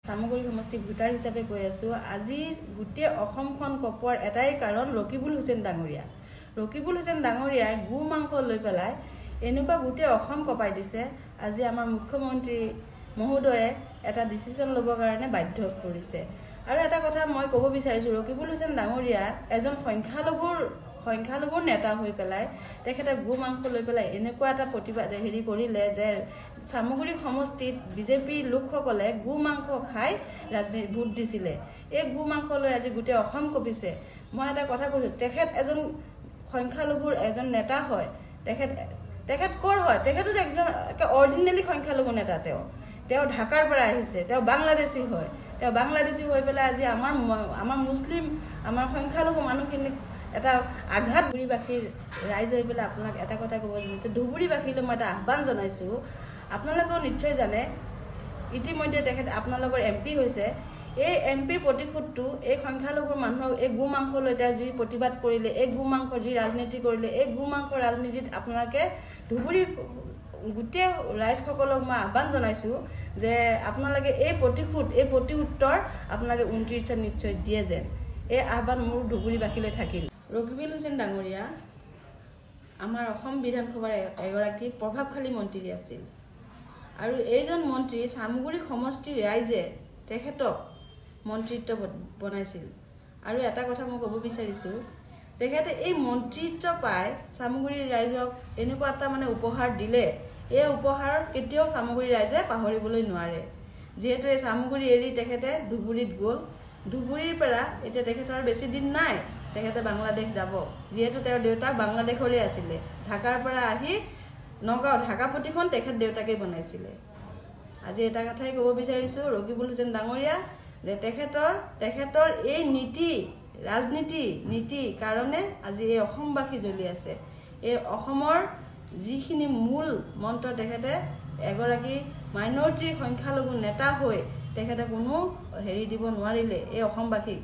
সামগ্ৰী সমষ্টি ভোটাৰ হিচাপে কৈ আছো আজি গোটেই অসমখন কপৰ এটাই কাৰণ ৰকিবুল হুছেইন ডাঙৰীয়া ৰকিবুল হুছেইন ডাঙৰীয়াই গু মাংস লৈ পেলাই এনেকুৱা গোটেই অসম কপাই দিছে আজি আমাৰ মুখ্যমন্ত্ৰী মহোদয়ে এটা ডিসিশন ল'বৰ কাৰণে বাধ্য কৰিছে আৰু এটা কথা মই ক'ব বিচাৰিছো ৰকিবুল হুছেইন ডাঙৰীয়া এজন সংখ্যালঘুৰ নেতা হৈ পেলাই তেখেতে গু মাংস লৈ পেলাই এনেকুৱা এটা প্ৰতিবাদ কৰিলে যে সামগ্ৰী সমষ্টিত বিজেপি লোকসকলে গু মাংস খাই ৰাজনীতি ভোট দিছিলে এই গু মাংস লৈ আজি গোটেই অসম কপিছে মই এটা কথা কৈছো তেখেত এজন সংখ্যালঘুৰ এজন নেতা হয় তেখেত কৰ হয় তেখেতো একজন অৰ্ডিনাৰী সংখ্যালঘু নেতা তেওঁ ঢাকাৰ পৰা আহিছে তেওঁ বাংলাদেশী হয় তেওঁ বাংলাদেশী হৈ পেলাই আজি আমাৰ মুছলিম আমাৰ সংখ্যালঘু মানুহখিনি এটা আঘাত ধুবুৰীবাসীৰ ৰাইজ হৈ পেলাই আপোনাক এটা কথা ক'ব বিচাৰিছো ধুবুৰীবাসীলৈ মই এটা আহ্বান জনাইছো আপোনালোকেও নিশ্চয় জানে ইতিমধ্যে তেখেত আপোনালোকৰ এমপি হৈছে এই এমপিৰ প্ৰতিশোধটো এই সংখ্যালঘুৰ মানুহক এই গু মাংস লৈ যি প্ৰতিবাদ কৰিলে এই গু মাংস যি ৰাজনীতি কৰিলে এই গু মাংস ৰাজনীতিত আপোনালোকে ধুবুৰীৰ গোটেই ৰাইজসকলক মই আহ্বান জনাইছো যে আপোনালোকে এই প্ৰতিউত্তৰ আপোনালোকে 29 নিশ্চয় দিয়ে যেন এই আহ্বান মোৰ ধুবুৰীবাসীলৈ থাকিল ৰকিবুল হুছেইন ডাঙৰীয়া আমাৰ অসম বিধানসভাৰ এগৰাকী প্ৰভাৱশালী মন্ত্ৰী আছিল আৰু এইজন মন্ত্ৰী সামগ্ৰী সমষ্টিৰ ৰাইজে তেখেতক মন্ত্ৰীত্ব বনাইছিল আৰু এটা কথা মই ক'ব বিচাৰিছো তেখেতে এই মন্ত্ৰীত্ব পাই সামগ্ৰীৰ ৰাইজক এনেকুৱা এটা মানে উপহাৰ দিলে এই উপহাৰ কেতিয়াও সামগ্ৰী ৰাইজে পাহৰিবলৈ নোৱাৰে যেহেতু এই সামগ্ৰী এৰি তেখেতে ধুবুৰীত গ'ল ধুবুৰীৰ পৰা এতিয়া তেখেতৰ বেছি দিন নাই তেখেতে বাংলাদেশ যাব যেহেতু তেওঁৰ দেউতা বাংলাদেশৰে আছিল ঢাকাৰ পৰা আহি নগাঁও ঢাকা প্ৰতিখন তেখেত দেউতাকে বনাইছিল আজি এটা কথাই ক'ব বিচাৰিছো ৰকিবুল হুছেইন ডাঙৰীয়া যে তেখেতৰ এই নীতি কাৰণে আজি এই অসমবাসী জ্বলি আছে এই অসমৰ যিখিনি মূল মন্ত্ৰ তেখেতে এগৰাকী মাইনৰিটিৰ সংখ্যালঘু নেতা হৈ তেখেতে কোনো দিব নোৱাৰিলে এই অসমবাসীক